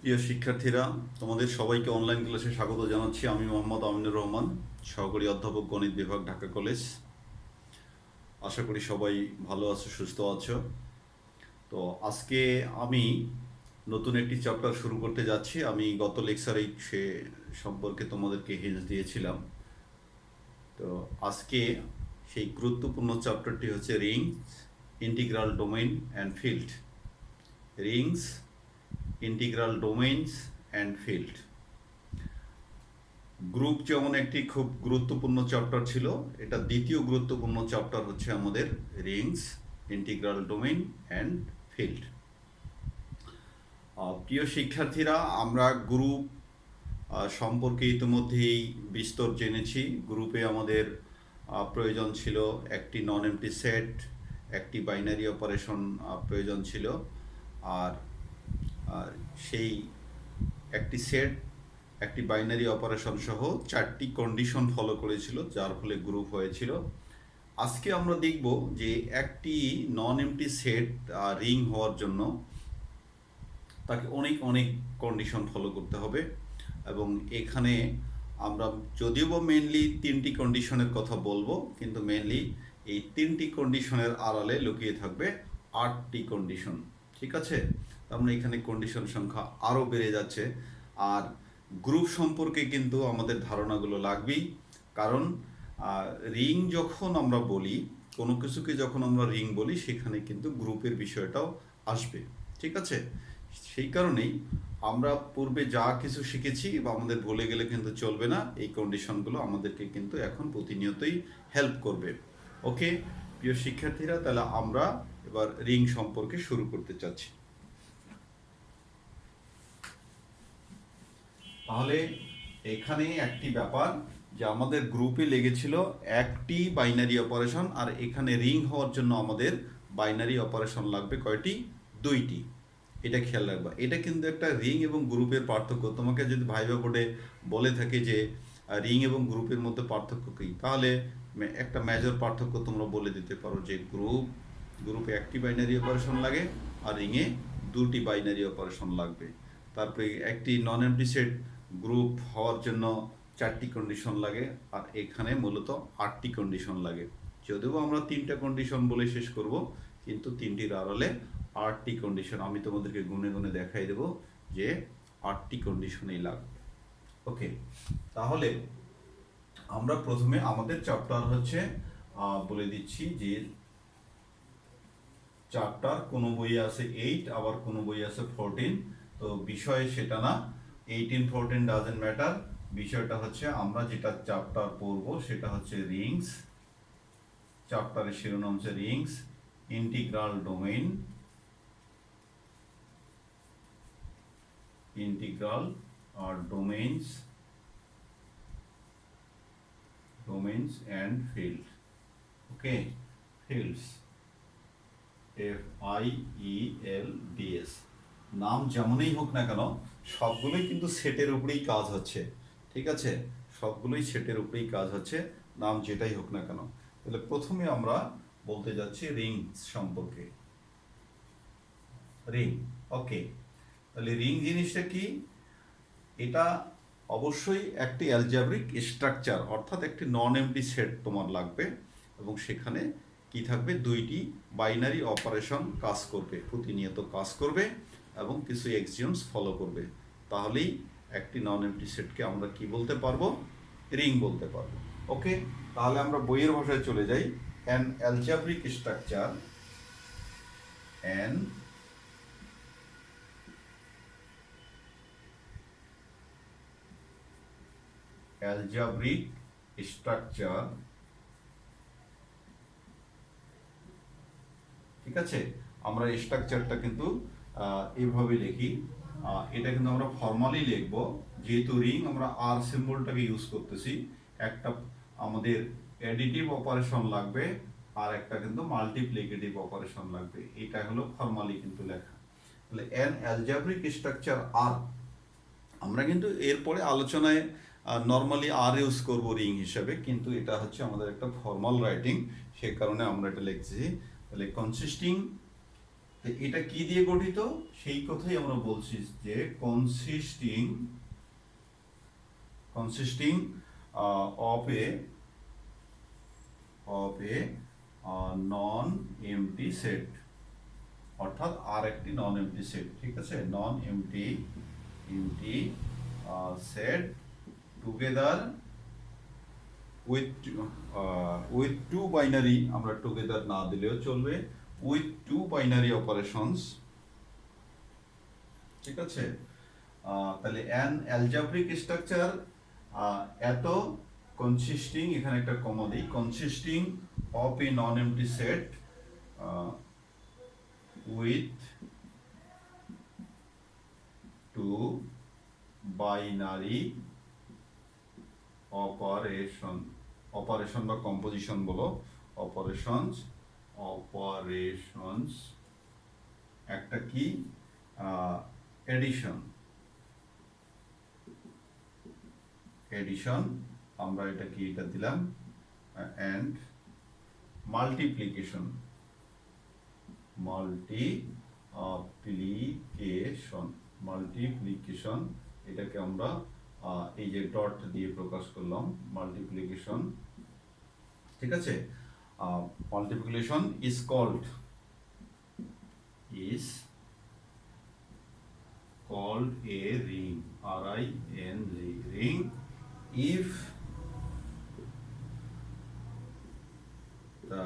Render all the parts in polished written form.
প্রিয় শিক্ষার্থীরা, তোমাদের সবাইকে অনলাইন ক্লাসে স্বাগত জানাচ্ছি। আমি মোহাম্মদ আমিনুর রহমান, সহকারী অধ্যাপক, গণিত বিভাগ, ঢাকা কলেজ। আশা করি সবাই ভালো আছো, সুস্থ আছো। তো আজকে আমি নতুন একটি চ্যাপ্টার শুরু করতে যাচ্ছি। আমি গত লেকচারে সে সম্পর্কে তোমাদেরকে হিন্টস দিয়েছিলাম। তো আজকে সেই গুরুত্বপূর্ণ চ্যাপ্টারটি হচ্ছে rings, integral domain and field. Rings, integral domains and field. Group যেমন একটি খুব গুরুত্বপূর্ণ চ্যাপ্টার ছিল, এটা দ্বিতীয় গুরুত্বপূর্ণ চ্যাপ্টার হচ্ছে আমাদের Rings, integral domain and field. প্রিয় শিক্ষার্থীরা, আমরা গ্রুপ সম্পর্কে ইতিমধ্যেই বিস্তর জেনেছি। গ্রুপে আমাদের প্রয়োজন ছিল একটি নন এমটি সেট, একটি বাইনারি অপারেশন প্রয়োজন ছিল, আর সেই একটি সেট, একটি বাইনারি অপারেশন সহ 4টি কন্ডিশন ফলো করেছিল, যার ফলে গ্রুপ হয়েছিল। আজকে আমরা দেখব যে একটি নন এমটি সেট রিং হওয়ার জন্য তাকে অনেক অনেক কন্ডিশন ফলো করতে হবে, এবং এখানে আমরা যদিও বা মেনলি 3টি কন্ডিশনের কথা বলবো, কিন্তু মেনলি এই 3টি কন্ডিশনের আড়ালে লুকিয়ে থাকবে 8টি কন্ডিশন। ঠিক আছে, তার মানে এখানে কন্ডিশন সংখ্যা আরও বেড়ে যাচ্ছে। আর গ্রুপ সম্পর্কে কিন্তু আমাদের ধারণাগুলো লাগবেই, কারণ রিং যখন আমরা বলি, কোনো কিছুকে যখন আমরা রিং বলি, সেখানে কিন্তু গ্রুপের বিষয়টাও আসবে। ঠিক আছে, সেই কারণেই আমরা পূর্বে যা কিছু শিখেছি বা আমাদের ভুলে গেলে কিন্তু চলবে না। এই কন্ডিশনগুলো আমাদেরকে কিন্তু এখন প্রতিনিয়তই হেল্প করবে। ওকে প্রিয় শিক্ষার্থীরা, তাহলে আমরা এবার রিং সম্পর্কে শুরু করতে চাচ্ছি। তাহলে এখানে একটি ব্যাপার যে আমাদের গ্রুপে লেগেছিল একটি বাইনারি অপারেশন, আর এখানে রিং হওয়ার জন্য আমাদের বাইনারি অপারেশন লাগবে কয়টি? 2টি। এটা খেয়াল রাখবা। এটা কিন্তু একটা রিং এবং গ্রুপের পার্থক্য। তোমাকে যদি ভাইবা বোর্ডে বলে থাকে যে রিং এবং গ্রুপের মধ্যে পার্থক্য কী, তাহলে একটা মেজর পার্থক্য তোমরা বলে দিতে পারো যে গ্রুপে একটি বাইনারি অপারেশন লাগে, আর রিংয়ে 2টি বাইনারি অপারেশন লাগবে। তারপরে একটি নন এমটি সেট গ্রুপ হওয়ার জন্য 4টি কন্ডিশন লাগে, আর এখানে মূলত 8টি কন্ডিশন লাগে। যদিও আমরা 3টা কন্ডিশন বলে শেষ করব, কিন্তু 3টির আড়ালে 8টি কন্ডিশন আমি তোমাদেরকে গুনে গুনে দেখাই দেব যে 8টি কন্ডিশনই লাগবে। ওকে, তাহলে আমরা প্রথমে আমাদের চ্যাপ্টার হচ্ছে বলে দিচ্ছি যে চ্যাপ্টার কোনো বইয়ে আছে 8, আবার কোনো বইয়ে আছে 14। তো বিষয় সেটা না, 18 14 ডাজেন্ট ম্যাটার। বিষয়টা হচ্ছে আমরা যেটা চ্যাপ্টার পড়বো সেটা হচ্ছে রিংস। চ্যাপ্টারের শিরোনাম হচ্ছে রিংস, ইন্টিগ্রাল ডোমেইন, ইন্টিগ্রাল আর domains and field. Okay, fields, FIELDS। নাম যেমনই হোক না কেন, সবগুলোই কিন্তু সেটের উপরেই কাজ হচ্ছে। ঠিক আছে, সবগুলোই সেটের উপরেই কাজ হচ্ছে, নাম যেটাই হোক না কেন। তাহলে প্রথমে আমরা বলতে যাচ্ছি রিংস সম্পর্কে। রিং, ওকে। তাহলে রিং জিনিসটা কি? এটা অবশ্যই একটি অ্যালজেব্রিক স্ট্রাকচার, অর্থাৎ একটি নন এমটি সেট তোমার লাগবে, এবং সেখানে কি থাকবে? 2টি বাইনারি অপারেশন কাজ করবে, প্রতিনিয়ত কাজ করবে, এবং কিছু এক্সিওমস ফলো করবে। তাহলেই একটি নন এমটি সেটকে আমরা কি বলতে পারবো? রিং বলতে পারবো। ওকে, তাহলে আমরা বইয়ের ভাষায় চলে যাই। An algebraic structure, an algebraic structure, ঠিক আছে। আমরা স্ট্রাকচারটা কিন্তু এইভাবে লিখি। এটা কিন্তু আমরা ফর্মালি লিখব, যেহেতু রিং আমরা আর সিম্বলটাকে ইউজ করতেছি। একটা আমাদের অ্যাডিটিভ অপারেশন লাগবে, আর একটা কিন্তু মাল্টিপ্লিকেটিভ অপারেশন লাগবে। এটা হলো ফর্মালি কিন্তু লেখা। তাহলে অ্যান অ্যালজেব্রিক স্ট্রাকচার আর, আমরা কিন্তু এরপরে আলোচনায় নর্মালি আর ইউজ করবো রিং হিসাবে, কিন্তু এটা হচ্ছে আমাদের একটা ফর্মাল রাইটিং, সে কারণে আমরা এটা লিখছি। তাহলে কনসিস্টিং তো এটা কি দিয়ে গঠিত সেই কথাই আমরা বলছি যে consisting of A non MT set, অর্থাৎ আর একটি নন এমটি সেট, ঠিক আছে, নন MT set together with two binary, আমরা টুগেদার না দিলেও চলবে, উইথ টু বাইনারি অপারেশনস, ঠিক আছে। তাহলে অ্যান অ্যালজাব্রিক স্ট্রাকচার এত কনসিস্টিং, এখানে একটা কমা দিই, consisting of A non MT set with two binary operation বা কম্পোজিশন বলো, অপারেশনস একটা কি এডিশন, আমরা এটা কি এটা দিলাম, অ্যান্ড মাল্টিপ্লিকেশন এটাকে আমরা এই যে ডট দিয়ে প্রকাশ করলাম, মাল্টিপ্লিকেশন, ঠিক আছে। Multiplication is called a ring, ring, ring if the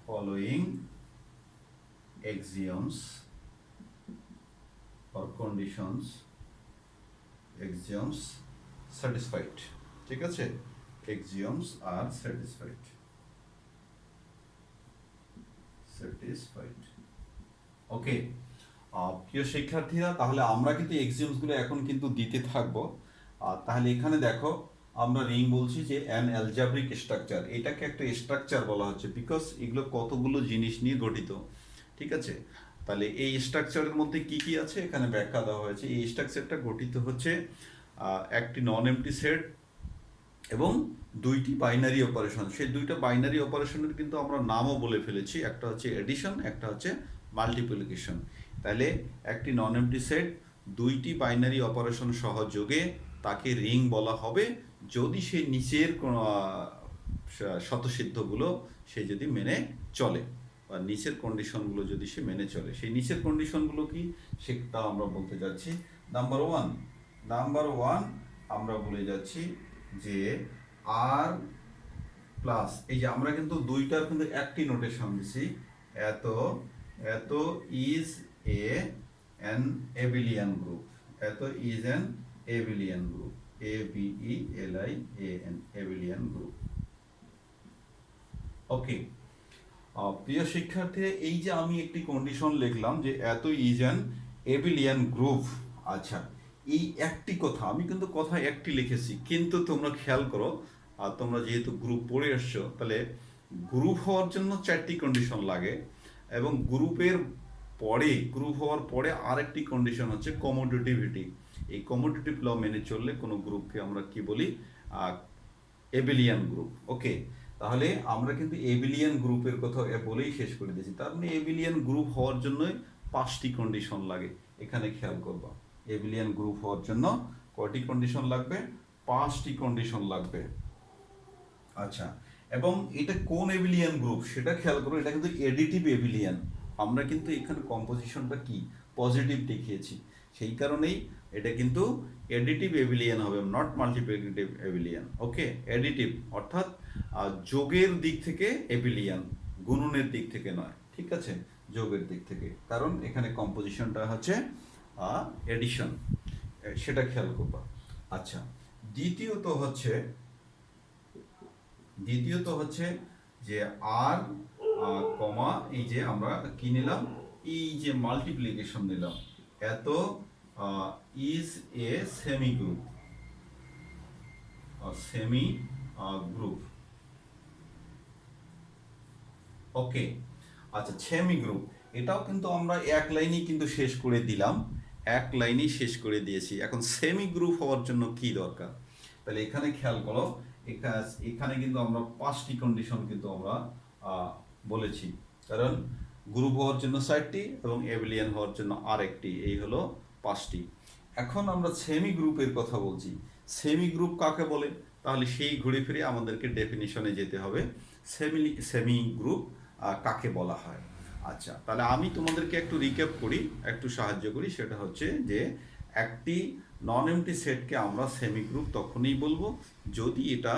following axioms or conditions satisfied, ঠিক আছে, axioms are satisfied, ওকে। প্রিয় শিক্ষার্থীরা, তাহলে আমরা কিন্তু এক্সিওমস গুলো এখন কিন্তু দিতে থাকবো। তাহলে এখানে দেখো আমরা রিং বলছি যে অ্যান অ্যালজাব্রিক স্ট্রাকচার, এটাকে একটা স্ট্রাকচার বলা হচ্ছে বিকজ এগুলো কতগুলো জিনিস নিয়ে গঠিত, ঠিক আছে। তাহলে এই স্ট্রাকচারের মধ্যে কি কি আছে এখানে ব্যাখ্যা দেওয়া হয়েছে। এই স্ট্রাকচারটা গঠিত হচ্ছে একটি নন এমটি সেট এবং দুইটি বাইনারি অপারেশন। সেই দুইটা বাইনারি অপারেশনের কিন্তু আমরা নামও বলে ফেলেছি, একটা হচ্ছে এডিশন, একটা হচ্ছে মাল্টিপ্লিকেশন। তাহলে একটি নন এমটি সেট দুইটি বাইনারি অপারেশন সহযোগে তাকে রিং বলা হবে যদি সে নিচের স্বতঃসিদ্ধগুলো সে যদি মেনে চলে, বা নিচের কন্ডিশনগুলো যদি সে মেনে চলে। সেই নিচের কন্ডিশনগুলো কি সেটা আমরা বলতে যাচ্ছি। নাম্বার ওয়ান আমরা বলে যাচ্ছি যে আর প্লাস, এই যে আমরা কিন্তু দুইটার কিন্তু একটি নোটেশন দিছি, এত ইজ an abelian group, এত is an abelian group, ABELIAN, abelian group, ওকে। প্রিয় শিক্ষার্থীরা, এই যে আমি একটি কন্ডিশন লিখলাম যে এত ইজ অ্যান এবেলিয়ান গ্রুপ, আচ্ছা এই একটি কথা আমি কিন্তু কথা একটি লিখেছি, কিন্তু তোমরা খেয়াল করো, আর তোমরা যেহেতু গ্রুপ পড়ে আসছো, তাহলে গ্রুপ হওয়ার জন্য 4টি কন্ডিশন লাগে, এবং গ্রুপ হওয়ার পরে আরেকটি কন্ডিশন হচ্ছে কমোডিটিভিটি। এই কমোডিটিভ ল মেনে চললে কোনো গ্রুপকে আমরা কি বলি, এবেলিয়ান গ্রুপ, ওকে। তাহলে আমরা কিন্তু এবেলিয়ান গ্রুপের কথা বলেই শেষ করে দিয়েছি। তার মানে এবেলিয়ান গ্রুপ হওয়ার জন্য 5টি কন্ডিশন লাগে, এখানে খেয়াল করবা। এবেলিয়ান গ্রুপ হওয়ার জন্য কয়টি কন্ডিশন লাগবে? 5টি কন্ডিশন লাগবে, আচ্ছা। এবং এটা কোন এবেলিয়ান গ্রুপ সেটা খেয়াল করো, এটা কিন্তু এডিটিভ এবেলিয়ান। আমরা কিন্তু এখানে কম্পোজিশনটা কি পজিটিভ দেখিয়েছি, সেই কারণেই এটা কিন্তু এডিটিভ এবেলিয়ান হবে, নট মাল্টিপ্লিকেটিভ এবেলিয়ান, ওকে। এডিটিভ অর্থাৎ যোগের দিক থেকে এবেলিয়ান, গুণনের দিক থেকে নয়, ঠিক আছে, যোগের দিক থেকে, কারণ এখানে কম্পোজিশনটা হচ্ছে এডিশন, সেটা খেয়াল করবা। আচ্ছা, দ্বিতীয়ত হচ্ছে যে আর কমা, এই যে আমরা কি নিলাম, এই যে মাল্টিপ্লিকেশন নিলাম, এত ইজ এ সেমি গ্রুপ, ওকে। আচ্ছা, সেমি গ্রুপ এটাও কিন্তু আমরা এক লাইনেই কিন্তু শেষ করে দিলাম, এক লাইনেই শেষ করে দিয়েছি। এখন সেমি গ্রুপ হওয়ার জন্য কি দরকার, তাহলে এখানে খেয়াল করো, এখানে কিন্তু আমরা 5টি কন্ডিশন কিন্তু আমরা বলেছি, কারণ গ্রুপ হওয়ার জন্য 4টি এবং এবিলিয়ান হওয়ার জন্য আরেকটি, এই হলো 5টি। এখন আমরা সেমি গ্রুপের কথা বলছি। সেমি গ্রুপ কাকে বলে? তাহলে সেই ঘুরে ফিরে আমাদেরকে ডেফিনিশনে যেতে হবে। সেমি গ্রুপ কাকে বলা হয়। আচ্ছা, তাহলে আমি তোমাদেরকে একটু রিক্যাপ করি, একটু সাহায্য করি। সেটা হচ্ছে যে একটি নন এমটি সেটকে আমরা সেমি গ্রুপ তখনই বলবো যদি এটা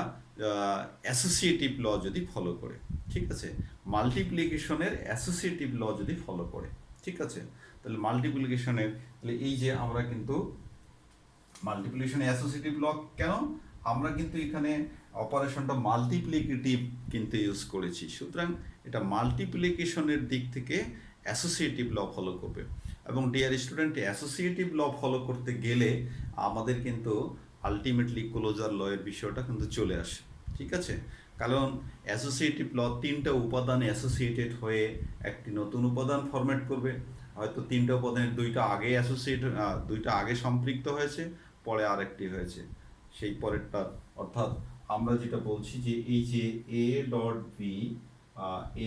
অ্যাসোসিয়েটিভ ল যদি ফলো করে, ঠিক আছে, মাল্টিপ্লিকেশনের অ্যাসোসিয়েটিভ ল যদি ফলো করে, ঠিক আছে। তাহলে মাল্টিপ্লিকেশনের, তাহলে এই যে আমরা কিন্তু মাল্টিপ্লিকেশন অ্যাসোসিয়েটিভ ল কেন, আমরা কিন্তু এখানে অপারেশনটা মাল্টিপ্লিকেটিভ কিন্তু ইউজ করেছি, সুতরাং এটা মাল্টিপ্লিকেশনের দিক থেকে অ্যাসোসিয়েটিভ ল ফলো করবে। এবং dear student, associative law follow করতে গেলে আমাদের কিন্তু আলটিমেটলি ক্লোজার ল এর বিষয়টা কিন্তু চলে আসে, ঠিক আছে। কারণ অ্যাসোসিয়েটিভ ল 3টা উপাদান অ্যাসোসিয়েটেড হয়ে একটি নতুন উপাদান ফরম্যাট করবে। হয়তো 3টা উপাদানের 2টা আগে দুইটা আগে সম্পৃক্ত হয়েছে, পরে আরেকটি হয়েছে সেই পরেরটা। অর্থাৎ আমরা যেটা বলছি যে এই যে A dot B,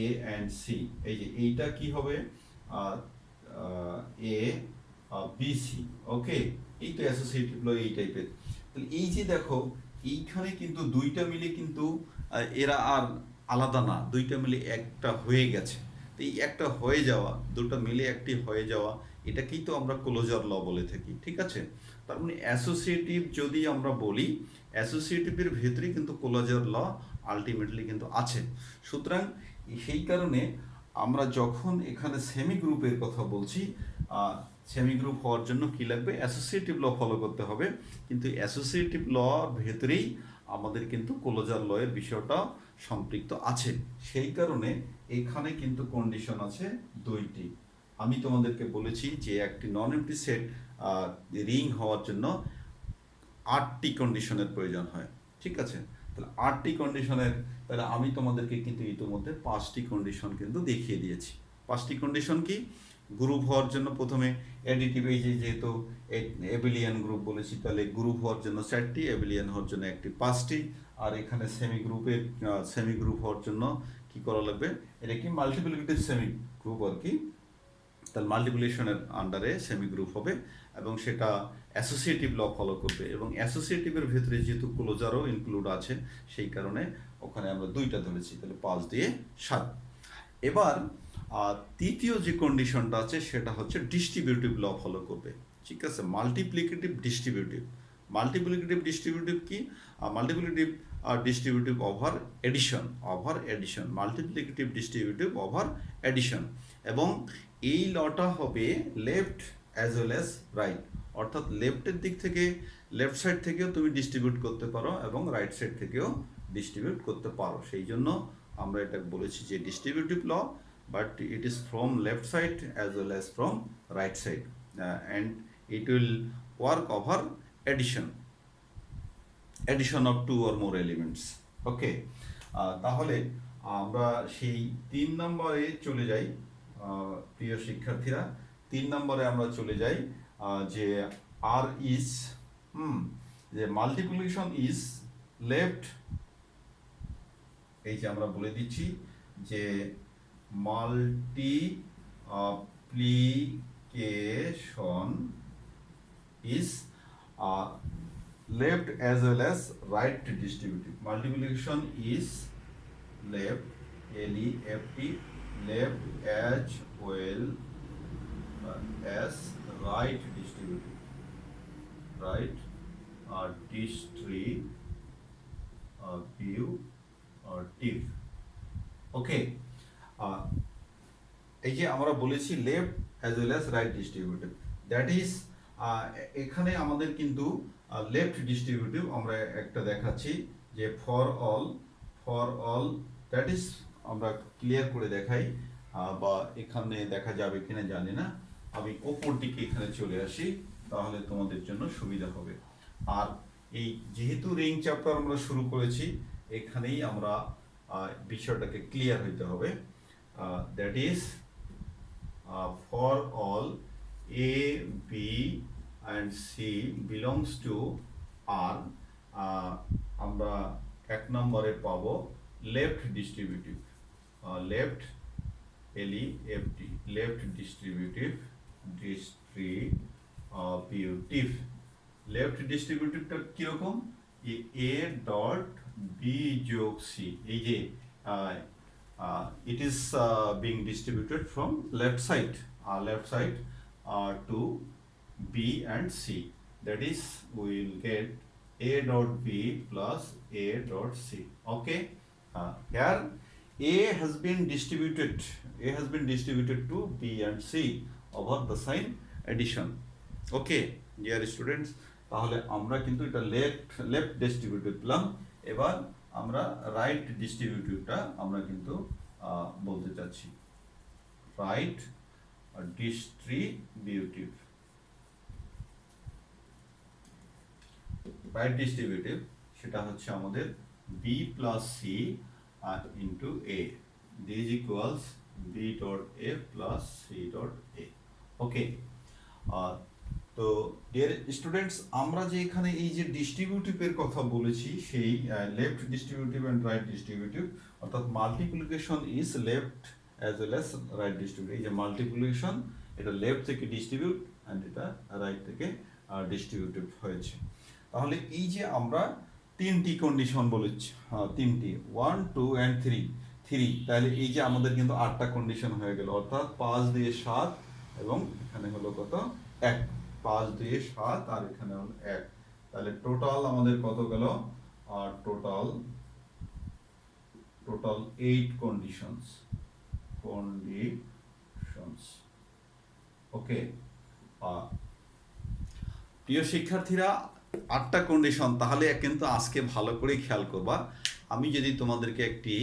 A and C, এই যে এইটা কি হবে, এ বি সি, ওকে। এই তো অ্যাসোসিয়েটিভ ল এই টাইপের। তাহলে এই যে দেখো এইখানে কিন্তু দুইটা মিলে কিন্তু এরা আর আলাদা না, দুইটা মিলে একটা হয়ে গেছে। তো এই একটা হয়ে যাওয়া, দুটো মিলে একটি হয়ে যাওয়া, এটাকেই তো আমরা ক্লোজার ল বলে থাকি, ঠিক আছে। তার মানে অ্যাসোসিয়েটিভ যদি আমরা বলি, অ্যাসোসিয়েটিভের ভেতরে কিন্তু ক্লোজার ল আলটিমেটলি কিন্তু আছে। সুতরাং সেই কারণে আমরা যখন এখানে সেমি গ্রুপের কথা বলছি, সেমি গ্রুপ হওয়ার জন্য কি লাগবে, অ্যাসোসিয়েটিভ ল ফলো করতে হবে। কিন্তু অ্যাসোসিয়েটিভ ল ভেতরেই আমাদের কিন্তু ক্লোজার ল এর বিষয়টা সম্পৃক্ত আছে। সেই কারণে এখানে কিন্তু কন্ডিশন আছে 2টি। আমি তোমাদেরকে বলেছি যে একটি নন এমটি সেট রিং হওয়ার জন্য 8টি কন্ডিশনের প্রয়োজন হয়, ঠিক আছে। তাহলে 8টি কন্ডিশনের, তাহলে আমি তোমাদেরকে কিন্তু ইতিমধ্যে 5টি কন্ডিশন কিন্তু দেখিয়ে দিয়েছি। 5টি কন্ডিশন কি? গ্রুপ হওয়ার জন্য প্রথমে এডিটিভ, এই যে যেহেতু এবিলিয়ান গ্রুপ বলেছি, তাহলে গ্রুপ হওয়ার জন্য 4টি, এবিলিয়ান হওয়ার জন্য 5টি। আর এখানে সেমি গ্রুপ হওয়ার জন্য কি করা লাগবে, এটা কি মাল্টিপ্লিকেটিভ সেমি গ্রুপ আর কি। তাহলে মাল্টিপ্লিকেশনের আন্ডারে সেমি গ্রুপ হবে এবং সেটা অ্যাসোসিয়েটিভ ল ফলো করবে, এবং অ্যাসোসিয়েটিভের ভেতরে যেহেতু ক্লোজারও ইনক্লুড আছে সেই কারণে ওখানে আমরা 2টা ধরেছি, তাহলে 5 দিয়ে 7। এবার তৃতীয় যে কন্ডিশনটা আছে সেটা হচ্ছে ডিস্ট্রিবিউটিভ ল ফলো করবে, ঠিক আছে। মাল্টিপ্লিকেটিভ ডিস্ট্রিবিউটিভ, মাল্টিপ্লিকেটিভ কি, multiplicative distributive over addition, multiplicative distributive over addition. এবং এই লটা হবে left as well as right, অর্থাৎ লেফটের দিক থেকে, লেফট সাইড থেকেও তুমি ডিস্ট্রিবিউট করতে পারো এবং রাইট সাইড থেকেও ডিস্ট্রিবিউট করতে পারো। সেই জন্য আমরা এটা বলেছি যে distributive law, but it is from left side as well as from right side, and it will work over addition of 2 or more elements, okay. তাহলে আমরা সেই 3 নম্বরে চলে যাই, প্রিয় শিক্ষার্থীরা। 3 নম্বরে আমরা চলে যাই যে আর ইজ, যে মাল্টিপ্লিকেশন ইজ লেফট, এই যে আমরা বলে দিচ্ছি যে multiplication is left as well as right distributive. Multiplication is left, L-E-F-T, left as well as right distributive. Right distributive. Okay. এই যে আমরা বলেছি left as well as right distributive, that is এখানে আমাদের কিন্তু লেফট ডিস্ট্রিবিউটিভ আমরা একটা দেখাচ্ছি যে ফর অল, দ্যাট ইজ আমরা ক্লিয়ার করে দেখাই, বা এখানে দেখা যাবে কিনা জানি না, আমি ওপর দিকে এখানে চলে আসি তাহলে তোমাদের জন্য সুবিধা হবে। আর এই যেহেতু রিং চ্যাপ্টার আমরা শুরু করেছি, এখানেই আমরা বিষয়টাকে ক্লিয়ার হইতে হবে। That is for all A, B and C belongs to R, আমরা 1 নম্বরে পাবো left distributive, left LEFT, left distributive, left ডিস্ট্রিবিউটিভটা কিরকম, এ ডট বি যোগ সি, এই যে it is being distributed from left side to B and C. That is, we will get A dot B plus A dot C. Okay. Here A has been distributed to B and C over the sign addition. Okay, dear students, তাহলে আমরা কিন্তু এটা left distributive পেলাম। এবার আমরা right ডিস্ট্রিবিউটিভটা আমরা কিন্তু বলতে চাচ্ছি। রাইট ডিস্ট্রিবিউটিভ সেটা হচ্ছে আমাদের B plus C into A. This equals B dot A plus C dot A. Okay. তো ডিয়ার স্টুডেন্টস, আমরা যে এখানে এই যে ডিস্ট্রিবিউটিভের কথা বলেছি, সেই left distributive and right distributive, অর্থাৎ multiplication is left as well as right distributive. এই যে মাল্টিপ্লিকেশন, এটা লেফট থেকে ডিস্ট্রিবিউট অ্যান্ড এটা রাইট থেকে ডিস্ট্রিবিউটিভ হয়েছে। তাহলে এই যে আমরা তিনটি কন্ডিশন বলেছি, তিনটি 1 2 and 3, তাহলে এই যে আমাদের কিন্তু 8টা কন্ডিশন হয়ে গেল, অর্থাৎ 5 দিয়ে 7 এবং এখানে হলো কত 1, 5 দিয়ে 7 আর এখানে হলো 1, তাহলে টোটাল আমাদের কত গেল, টোটাল 8 কন্ডিশনস। ওকে, প্রিয় শিক্ষার্থীরা, 8টা কন্ডিশন, তাহলে কিন্তু আজকে ভালো করে খেয়াল করবা। আমি যদি তোমাদেরকে একটি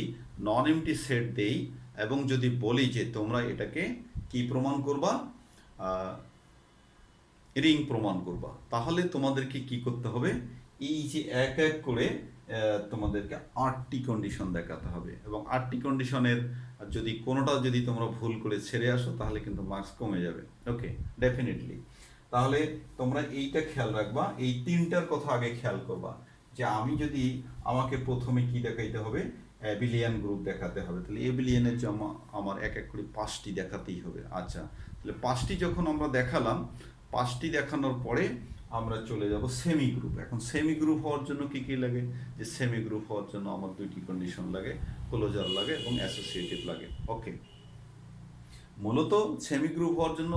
নন এমটি সেট দেই এবং যদি বলি যে তোমরা এটাকে কি প্রমাণ করবা, রিং প্রমাণ করবা, তাহলে তোমাদেরকে কি করতে হবে, এই যে এক এক করে তোমাদেরকে 8টি কন্ডিশন দেখাতে হবে এবং 8টি কন্ডিশনের যদি কোনোটা যদি তোমরা ভুল করে ছেড়ে আসো তাহলে কিন্তু মার্কস কমে যাবে। ওকে, ডেফিনেটলি। তাহলে তোমরা এইটা খেয়াল রাখবা, এই তিনটার কথা আগে খেয়াল করবা, যে আমি যদি আমাকে প্রথমে কি দেখাইতে হবে, অ্যাবিলিয়ান গ্রুপ দেখাতে হবে, তাহলে অ্যাবিলিয়ানের জমা আমার এক এক করে 5টি দেখাতেই হবে। আচ্ছা, তাহলে 5টি যখন আমরা দেখালাম, 5টি দেখানোর পরে আমরা চলে যাব সেমি গ্রুপ। এখন সেমি গ্রুপ হওয়ার জন্য কি কি লাগে, যে সেমি গ্রুপ হওয়ার জন্য আমার 2টি কন্ডিশন লাগে, ক্লোজার লাগে এবং অ্যাসোসিয়েটিভ লাগে। ওকে, মূলত সেমি গ্রুপ হওয়ার জন্য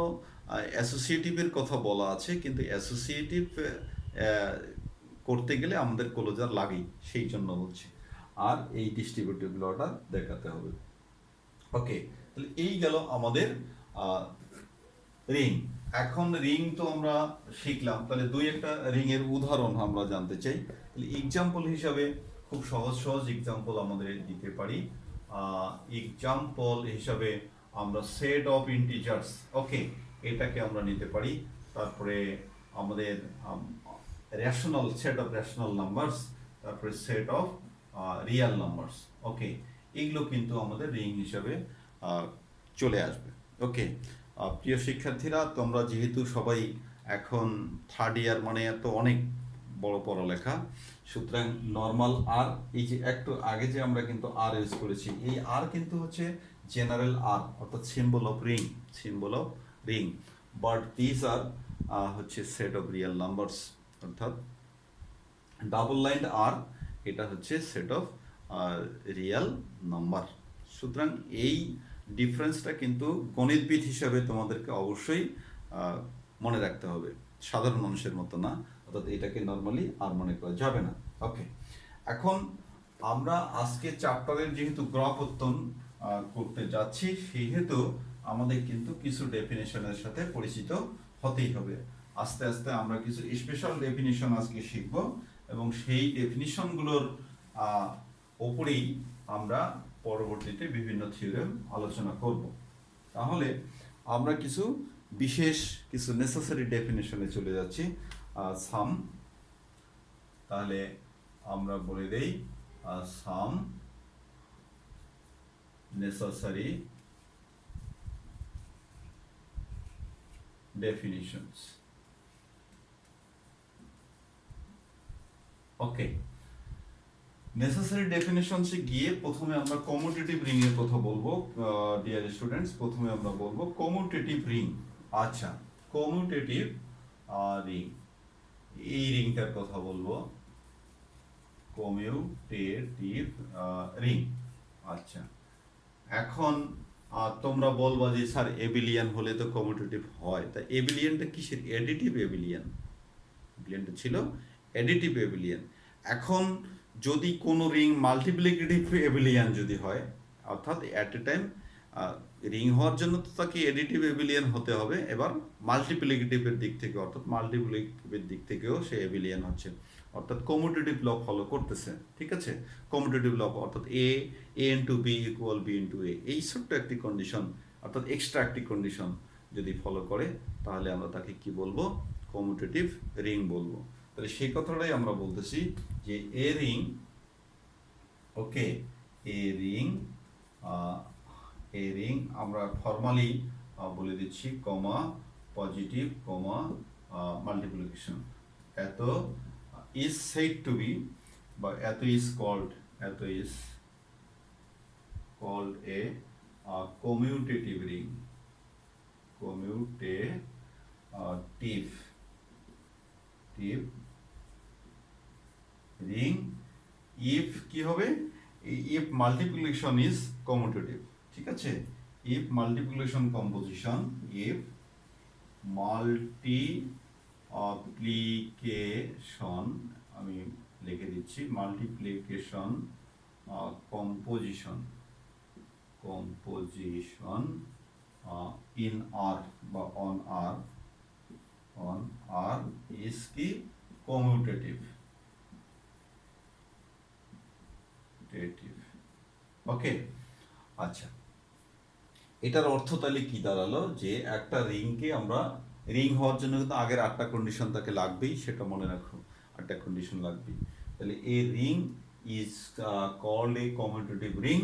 অ্যাসোসিয়েটিভের কথা বলা আছে, কিন্তু অ্যাসোসিয়েটিভ করতে গেলে আমাদের ক্লোজার লাগেই, সেই জন্য হচ্ছে, আর এই ডিস্ট্রিবিউটিভ লটা দেখাতে হবে। ওকে, তাহলে এই গেল আমাদের রিং। এখন রিং তো আমরা শিখলাম, তাহলে একটা রিং এর উদাহরণ আমরা জানতে চাই। তাহলে এক্সাম্পল হিসাবে খুব সহজ এক্সাম্পল আমাদের দিতে পারি। এক্সাম্পল হিসাবে আমরা সেট অফ ইন্টিজার্স, ওকে, এটাকে আমরা নিতে পারি। তারপরে আমাদের rational, set of rational numbers, তারপরে সেট অফ রিয়েল নাম্বারস। ওকে, এগুলো কিন্তু আমাদের রিং হিসাবে চলে আসবে। ওকে, প্রিয় শিক্ষার্থীরা, তোমরা যেহেতু সবাই এখন 3rd ইয়ার, মানে এত অনেক বড় পড়ালেখা, সুতরাং নর্মাল আর, এই যে একটু আগে যে আমরা কিন্তু আর ইউজ করেছি, এই আর কিন্তু হচ্ছে জেনারেল আর, অর্থাৎ symbol of ring, but this R হচ্ছে সেট অফ রিয়েল নাম্বারস, অর্থাৎ ডাবল লাইন আর, এটা হচ্ছে সেট অফ রিয়েল নাম্বার। সুতরাং এই ডিফারেন্সটা কিন্তু গণিতবিদ হিসাবে তোমাদেরকে অবশ্যই মনে রাখতে হবে, সাধারণ মানুষের মতো না, অর্থাৎ এটাকে নর্মালি আর মনে করা যাবে না। ওকে, এখন আমরা আজকে চ্যাপ্টারের যেহেতু গ্রহপত্তন করতে যাচ্ছি, সেহেতু আমাদের কিন্তু কিছু ডেফিনেশনের সাথে পরিচিত হতেই হবে। আস্তে আস্তে আমরা কিছু স্পেশাল ডেফিনেশন আজকে শিখব এবং সেই ডেফিনেশনগুলোর ওপরেই আমরা পরবর্তীতে বিভিন্ন থিওরেম আলোচনা করব। তাহলে আমরা কিছু নেসেসারি ডেফিনেশনে চলে যাচ্ছি। সাম, তাহলে আমরা বলে দেই সাম নেসেসারি ডেফিনিশনস। ওকে, নেসেসারি ডেফিনেশনসে গিয়ে প্রথমে আমরা কমিউটেটিভ রিং এর কথা বলবো। ডিয়ার স্টুডেন্টস, প্রথমে আমরা বলবো কমিউটেটিভ রিং। আচ্ছা, কমিউটেটিভ রিং, এই রিংটার কথা বলবো, কমিউটেটিভ রিং। আচ্ছা, এখন তোমরা বলবা যে স্যার এবিলিয়ান হলে তো কমিউটেটিভ হয়, তা এবিলিয়ানটা কিসের? এডিটিভ এবিলিয়ান। এবিলিয়ানটা ছিল এডিটিভ এবিলিয়ান। এখন যদি কোনো রিং মাল্টিপ্লিকেটিভ এবিলিয়ান যদি হয়, অর্থাৎ অ্যাট এ টাইম রিং হওয়ার জন্য তো তাকে এডিটিভ এবিলিয়ান হতে হবে, এবার মাল্টিপ্লিকেটিভের দিক থেকে অর্থাৎ মাল্টিপ্লিকেটিভের দিক থেকেও সে এবিলিয়ান হচ্ছে, অর্থাৎ কমিউটেটিভ ল ফলো করতেছে। ঠিক আছে, কমিউটেটিভ ল অর্থাৎ A into B equal B into A, এই ছোট্ট একটি কন্ডিশন অর্থাৎ এক্সট্রা একটি কন্ডিশন যদি ফলো করে, তাহলে আমরা তাকে কি বলবো? কমিউটেটিভ রিং বলবো। তাহলে সেই কথাটাই আমরা বলতেছি যে a ring, okay, a ring, a ring আমরা ফর্মালি বলে দিচ্ছি comma positive comma multiplication, it is said to be, বা it is called, it is called a commutative ring, commutative ring if কি হবে? If multiplication is commutative. ঠিক আছে, if multiplication composition, if multiplication, আমি লিখে দিচ্ছি multiplication composition, composition in R বা on R is কি? কমিউটেটিভ। ওকে, আচ্ছা, এটার অর্থ তাহলে কি দাঁড়ালো? যে একটা রিংকে আমরা, রিং হওয়ার জন্য কিন্তু আগের 8টা কন্ডিশন তাকে লাগবেই, সেটা মনে রাখো, 8টা কন্ডিশন লাগবেই। তাহলে a ring is called a commutative ring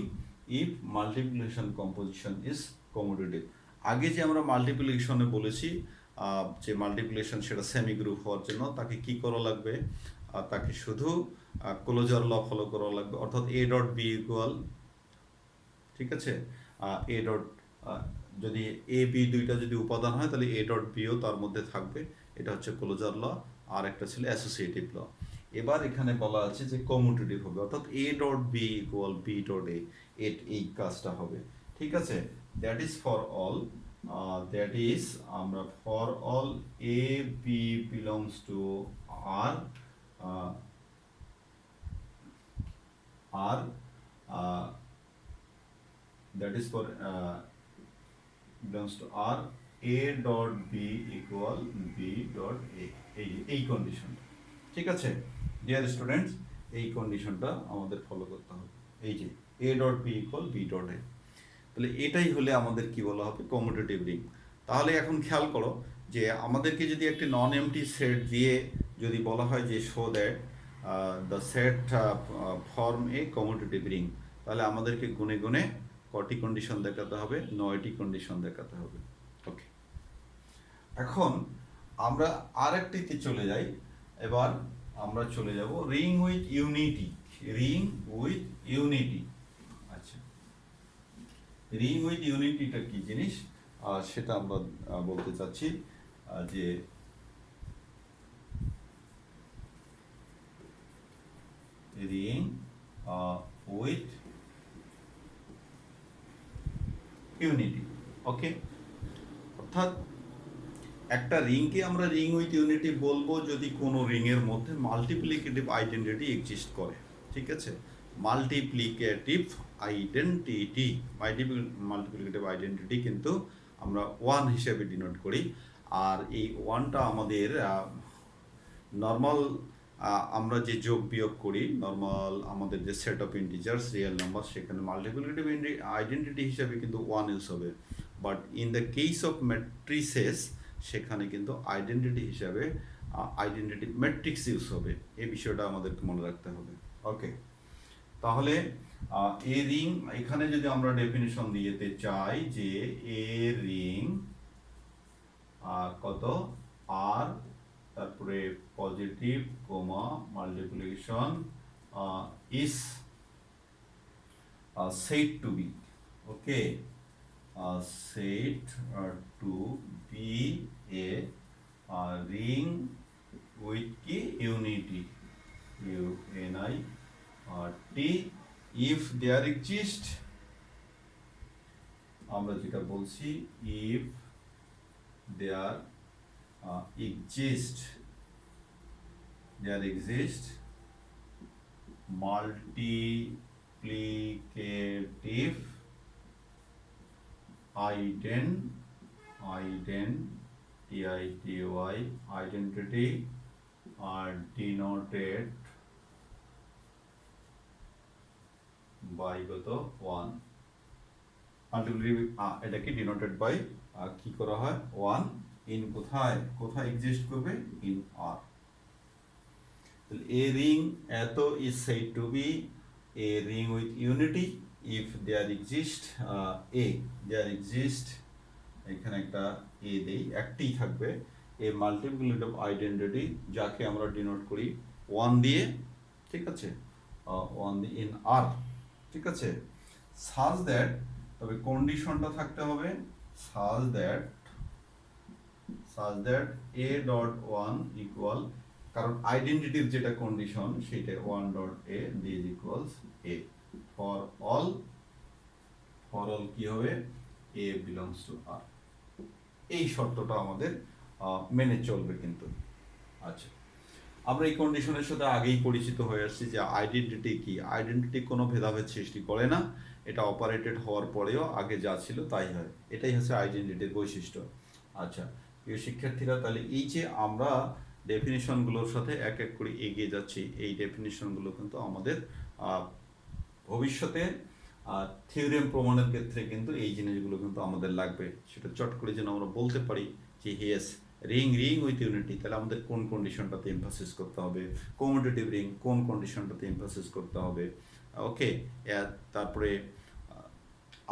if multiplication composition is commutative. আগে যে আমরা মাল্টিপ্লিকেশনে বলেছি যে মাল্টিপ্লিকেশন সেটা সেমি গ্রুপ হওয়ার জন্য তাকে কি করা লাগবে? তাকে শুধু ক্লোজার ল ফলো করা লাগবে, অর্থাৎ এ ডট বি ইকুয়াল, ঠিক আছে, এ ডট, যদি এ বি দুইটা যদি উপাদান হয় তাহলে এ ডট বিও তার মধ্যে থাকবে, এটা হচ্ছে ক্লোজার ল, আর একটা ছিল অ্যাসোসিয়েটিভ ল। এবার এখানে বলা আছে যে কমিউটেটিভ হবে, অর্থাৎ A dot B equal B dot A, এই কাজটা হবে। ঠিক আছে, that is for all, that is আমরা for all A B belongs to R, আর that is for belongs to R, A dot B equal B dot A, এই condition. ঠিক আছে ডিয়ার স্টুডেন্টস, এই কন্ডিশনটা আমাদের ফলো করতে হবে, এই যে A dot B equal B dot A। তাহলে এটাই হলে আমাদের কি বলা হবে? Commutative ring. তাহলে এখন খেয়াল করো যে আমাদেরকে যদি একটি নন এমটি সেট দিয়ে যদি বলা হয় যে show that the set form A commutative ring, তাহলে আমাদেরকে গুনে গুনে কটি কন্ডিশন দেখাতে হবে? 9টি কন্ডিশন দেখাতে হবে। ওকে, এখন আমরা আরেকটিতে চলে যাই। এবার আমরা চলে যাব ring with unity, ring with unity. আচ্ছা, রিং উইথ ইউনিটিটা কি জিনিস সেটা আমরা বলতে চাচ্ছি যে রিং উইথ ইউনিটি। ওকে, অর্থাৎ একটা রিংকে আমরা রিং উইথ ইউনিটি বলবো যদি কোনো রিংয়ের মধ্যে মাল্টিপ্লিকেটিভ আইডেন্টিটি এক্সিস্ট করে। ঠিক আছে, মাল্টিপ্লিকেটিভ আইডেন্টিটি, মাল্টিপ্লিকেটিভ আইডেন্টিটি কিন্তু আমরা 1 হিসেবে ডিনোট করি, আর এই 1টা আমাদের নর্মাল আমরা যে যোগ বিয়োগ করি, নর্মাল আমাদের যে set of integers real number, সেখানে মাল্টিপ্লিকেটিভ আইডেন্টিটি হিসেবে কিন্তু 1 ইউজ হবে, but in the case of matrices সেখানে কিন্তু আইডেন্টিটি হিসাবে আইডেন্টিটি ম্যাট্রিক্স ইউজ হবে। এই বিষয়টা আমাদেরকে মনে রাখতে হবে। ওকে, তাহলে এ রিং, এখানে যদি আমরা ডেফিনিশন দিতে চাই যে এ রিং কত আর, তারপরে positive comma multiplication is said to be, okay, said to be a ring with কি unity, UNIT, if there exist, আমরা যেটা বলছি if there exist multiplicative identity are denoted by কত 1, এটাকে ডিনোটেড বাই কি করা হয় 1 ইন কোথায় এক্সিস্ট করবে ইন আর। A ring এত is said to be a ring with unity if there exist এখানে একটা a দেই, একটাই থাকবে, a multiplicative identity যাকে আমরা ডিনোট করি 1 দিয়ে, ঠিক আছে, 1 দিয়ে ইন আর, ঠিক আছে, such that, তবে কন্ডিশনটা থাকতে হবে such that a dot 1 equal, কারণ আইডেন্টিটির যেটা কন্ডিশন সেটা 1 dot a this equals a for all কি হবে a belongs to r, এই শর্তটা আমাদের মেনে চলবে কিন্তু। আচ্ছা, আমরা এই কন্ডিশনের সাথে আগেই পরিচিত হয়ে আসছি যে আইডেন্টিটি কি, আইডেন্টিটি কোনো ভেদাভেদ সৃষ্টি করে না, এটা অপারেটেড হওয়ার পরেও আগে যা ছিল তাই হয়, এটাই হচ্ছে আইডেন্টিটির বৈশিষ্ট্য। আচ্ছা প্রিয় শিক্ষার্থীরা, তাহলে এই যে আমরা ডেফিনিশনগুলোর সাথে এক এক করে এগিয়ে যাচ্ছি, এই ডেফিনিশনগুলো কিন্তু আমাদের ভবিষ্যতে থিওরেম প্রমাণের ক্ষেত্রে কিন্তু এই জিনিসগুলো কিন্তু আমাদের লাগবে, সেটা চট করে যেন আমরা বলতে পারি যে ইয়েস রিং উইথ ইউনিটি, তাহলে আমাদের কোন কন্ডিশনটাতে এমফাসিস করতে হবে, কমিউটেটিভ রিং কোন কন্ডিশনটাতে এমফাসিস করতে হবে, ওকে। তারপরে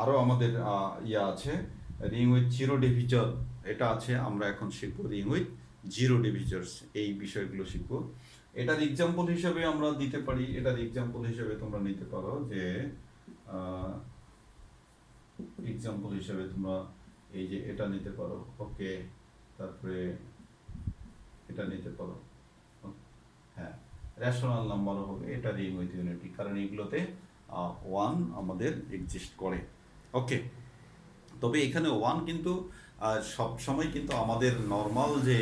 আরও আমাদের আছে রিং উইথ জিরো ডিভিজর, এটা আছে, আমরা এখন শিখবো রিং উইথ জিরো ডিভিজার্স, এই বিষয়গুলো শিখবো। এটার এক্সাম্পল হিসেবে আমরা দিতে পারি, এটার এক্সাম্পল হিসেবে তোমরা নিতে পারো যে এক্সাম্পল হিসেবে তোমরা এই যে এটা নিতে পারো, ওকে, তারপরে এটা নিতে পারো, হ্যাঁ রেশনাল নাম্বারও হবে, এটা রিং উইথ ইউনিটি, কারণ এগুলোতে 1 আমাদের এক্সিস্ট করে, ওকে। তবে এখানে 1 কিন্তু সব সময় কিন্তু আমাদের নর্মাল যে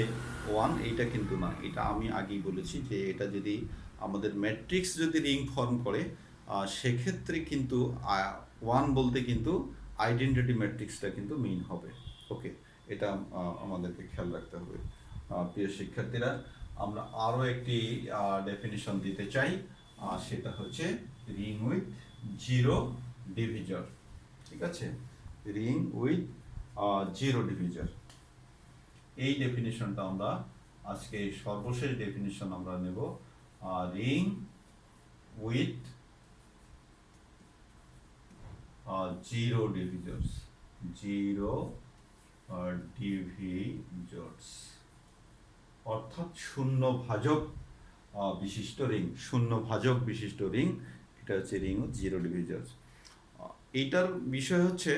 1 এইটা কিন্তু না, এটা আমি আগেই বলেছি যে এটা যদি আমাদের ম্যাট্রিক্স যদি রিং ফর্ম করে সেক্ষেত্রে কিন্তু 1 বলতে কিন্তু আইডেন্টিটি ম্যাট্রিক্সটা কিন্তু মেইন হবে, ওকে, এটা আমাদেরকে খেয়াল রাখতে হবে। প্রিয় শিক্ষার্থীরা, আমরা আরও একটি ডেফিনিশন দিতে চাই, সেটা হচ্ছে রিং উইথ জিরো ডিভিজর, ঠিক আছে, রিং উইথ জিরো ডিভিজর, এই ডেফিনিশনটা আমরা আজকে সর্বশেষ ডেফিনিশন আমরা নেব, রিং উইথ জিরো ডিভিজর্স, অর্থাৎ শূন্য ভাজক বিশিষ্ট রিং, এটা হচ্ছে রিং উইথ জিরো ডিভিজর্স। এইটার বিষয় হচ্ছে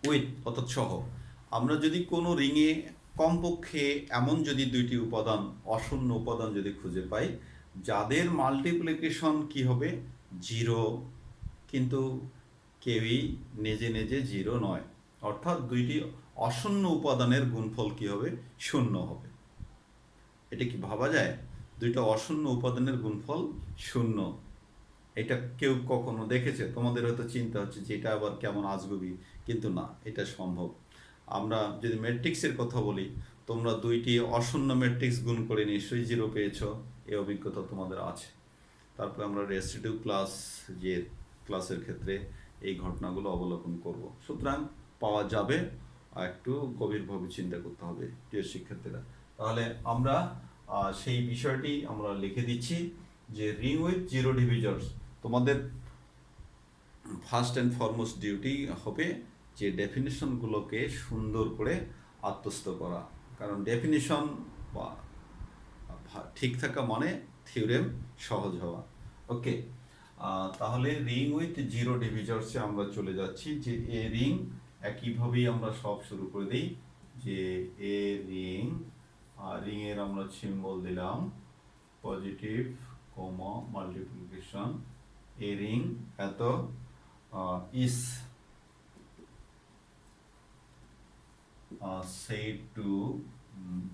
উইথ অর্থাৎ সহ, আমরা যদি কোনো রিংয়ে কমপক্ষে এমন যদি 2টি উপাদান, অশূন্য উপাদান যদি খুঁজে পাই যাদের মাল্টিপ্লিকেশন কি হবে 0, কিন্তু কেউই নিজে জিরো নয়, অর্থাৎ 2টি অশূন্য উপাদানের গুণফল কি হবে 0 হবে। এটা কি ভাবা যায়? 2টা অশূন্য উপাদানের গুণফল 0, এটা কেউ কখনো দেখেছে? তোমাদের হয়তো চিন্তা হচ্ছে যে এটা আবার কেমন আজগুবি, কিন্তু না, এটা সম্ভব। আমরা যদি ম্যাট্রিক্সের কথা বলি, তোমরা 2টি অশূন্য ম্যাট্রিক্স গুণ করে নিশ্চয়ই 0 পেয়েছো, এই অভিজ্ঞতা তোমাদের আছে। তারপরে আমরা রেসিডিউ ক্লাসের ক্ষেত্রে এই ঘটনাগুলো অবলোকন করব, সুতরাং পাওয়া যাবে, একটু গভীরভাবে চিন্তা করতে হবে প্রিয় শিক্ষার্থীরা। তাহলে আমরা সেই বিষয়টি আমরা লিখে দিচ্ছি যে রিং উইথ জিরো ডিভিজর্স, তোমাদের ফার্স্ট অ্যান্ড ফরমোস্ট ডিউটি হবে যে ডেফিনিশনগুলোকে সুন্দর করে আত্মস্থ করা, কারণ ডেফিনিশন ঠিক থাকা মানে থিওরেম সহজ হওয়া। ওকে, তাহলে রিং উইথ জিরো ডিভিজার্সে আমরা চলে যাচ্ছি। যে এ রিং, একইভাবেই আমরা সব শুরু করে দিই। যে এ রিং, রিং এর আমরা সিম্বল দিলাম পজিটিভ, কমা মাল্টিপ্লিকেশন। এ রিং এত ইস said to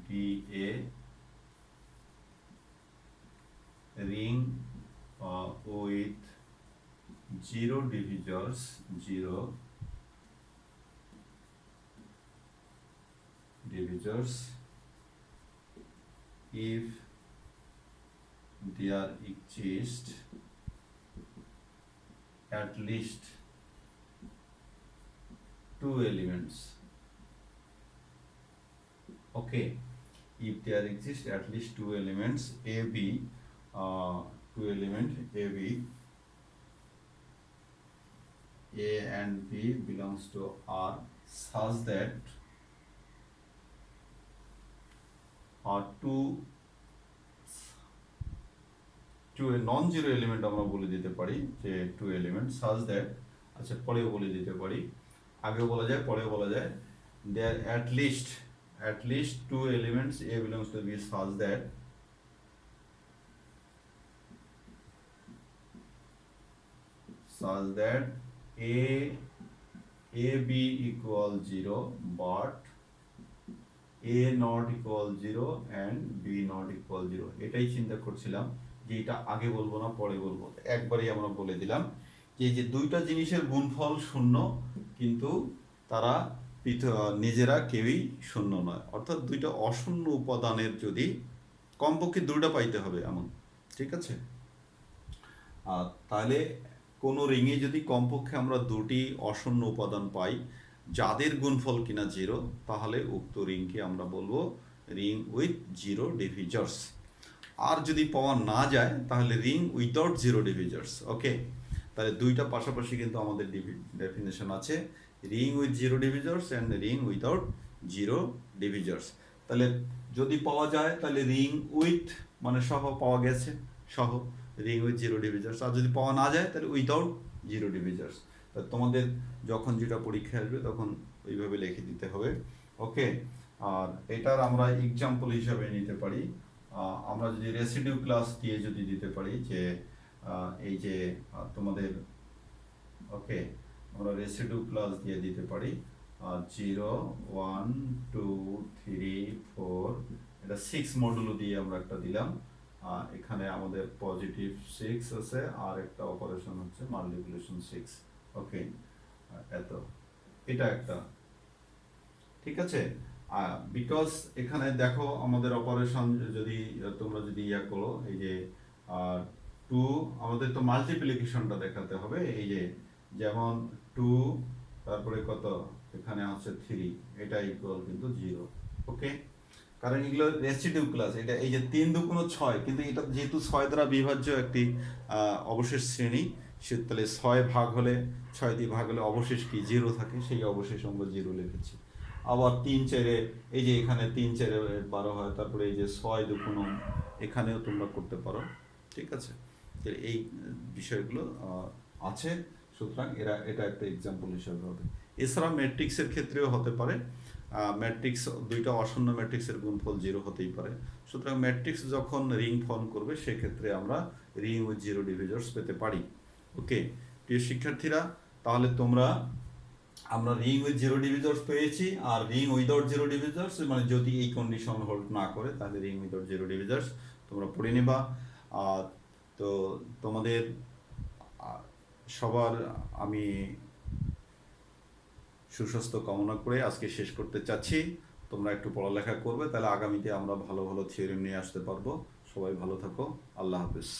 be a ring with zero divisors, if there exist at least two elements. Okay, if there exist at least two elements a b, two element a b, a and b belongs to R such that two non zero element আমরা বলে দিতে পারি যে two element such that, আচ্ছা পরেও বলে দিতে পারি, আগেও বলা যায় পরেও বলা যায়, দেয়ার at least two elements a belongs to b such that a b equal 0 but a not equal 0 and b not equal 0। এটাই চিন্তা করছিলাম যে এটা আগে বলবো না পরে বলবো, একবারই আমরা বলে দিলাম যে এই যে দুইটা জিনিসের গুণফল শূন্য, কিন্তু তারা নিজেরা কেউই শূন্য নয়, অর্থাৎ দুইটা অশূন্য উপাদানের যদি কমপক্ষে দুইটা পাইতে হবে এমন, ঠিক আছে। তাহলে কোনো রিংয়ে যদি কমপক্ষে আমরা দুটি অশূন্য উপাদান পাই যাদের গুণফল কিনা জিরো, তাহলে উক্ত রিংকে আমরা বলবো রিং উইথ জিরো ডিভিজার্স। আর যদি পাওয়া না যায় তাহলে ring without zero divisors. Okay, তাহলে দুইটা পাশাপাশি কিন্তু আমাদের ডেফিনেশন আছে, ring with zero divisors and ring without zero divisors. তাহলে যদি পাওয়া যায় তাহলে রিং উইথ মানে সহ পাওয়া গেছে, সহ রিং উইথ জিরো ডিভিজার্স। আর যদি পাওয়া না যায় তাহলে উইদাউট জিরো ডিভিজার্স। তা তোমাদের যখন যেটা পরীক্ষা আসবে তখন ওইভাবে লিখে দিতে হবে। ওকে, আর এটার আমরা এক্সাম্পল হিসাবে নিতে পারি, আমরা যদি রেসিডিউ ক্লাস দিয়ে যদি দিতে পারি যে এই যে তোমাদের, ওকে আমরা রেসিডিউ ক্লাস দিয়ে দিতে পারি 0 1 2 3 4, এটা 6 মডুলো দিয়ে আমরা একটা দিলাম। এখানে আমাদের পজিটিভ 6 আছে আর একটা অপারেশন হচ্ছে মাল্টিপ্লিকেশন 6। ওকে, এত, এটা একটা, ঠিক আছে। বিকজ এখানে দেখো আমাদের অপারেশন যদি তোমরা যদি ইয়া করো, এই যে 2 আমাদের তো মাল্টিপ্লিকেশনটা দেখাতে হবে, এই যে যেমন 2 তারপরে কত এখানে আছে 3, এটা ইকুয়াল কিন্তু 0। ওকে, কারণ এগুলো রেসিডিউ ক্লাস, এটা এই যে 3 2 6, কিন্তু এটা যেহেতু 6 দ্বারা বিভাজ্য একটি অবশেষ শ্রেণী, সে তাহলে 6 ভাগ হলে 6 দিয়ে ভাগ হলে অবশেষ কি 0 থাকে, সেই অবশেষ আমরা 0 লিখেছি। আবার 3 4 এই যে এখানে 3 4 12 হয়, তারপরে এই যে 6 2 এখানেও তোমরা করতে পারো, ঠিক আছে। এই বিষয়গুলো আছে, সুতরাং এটা একটা এক্সাম্পল হিসাবে হবে। এছাড়া ম্যাট্রিক্সের ক্ষেত্রেও হতে পারে, ম্যাট্রিক্স দুইটা অশূন্য ম্যাট্রিক্সের গুণফল 0 হতেই পারে। সুতরাং ম্যাট্রিক্স যখন রিং ফর্ম করবে সেক্ষেত্রে আমরা রিং উইথ জিরো ডিভিজার্স পেতে পারি। ওকে প্রিয় শিক্ষার্থীরা, তাহলে আমরা রিং উইথ জিরো ডিভিজার্স পেয়েছি, আর রিং উইদাউট জিরো ডিভিজার্স মানে যদি এই কন্ডিশন হোল্ড না করে তাহলে রিং উইদাউট জিরো ডিভিজার্স তোমরা পড়ে নেবা। তো তোমাদের সবার আমি সুস্বাস্থ্য কামনা করে আজকে শেষ করতে চাচ্ছি। তোমরা একটু পড়ালেখা করবে, তাহলে আগামীতে আমরা ভালো ভালো থিওরি নিয়ে আসতে পারবো। সবাই ভালো থাকো, আল্লাহ হাফেজ।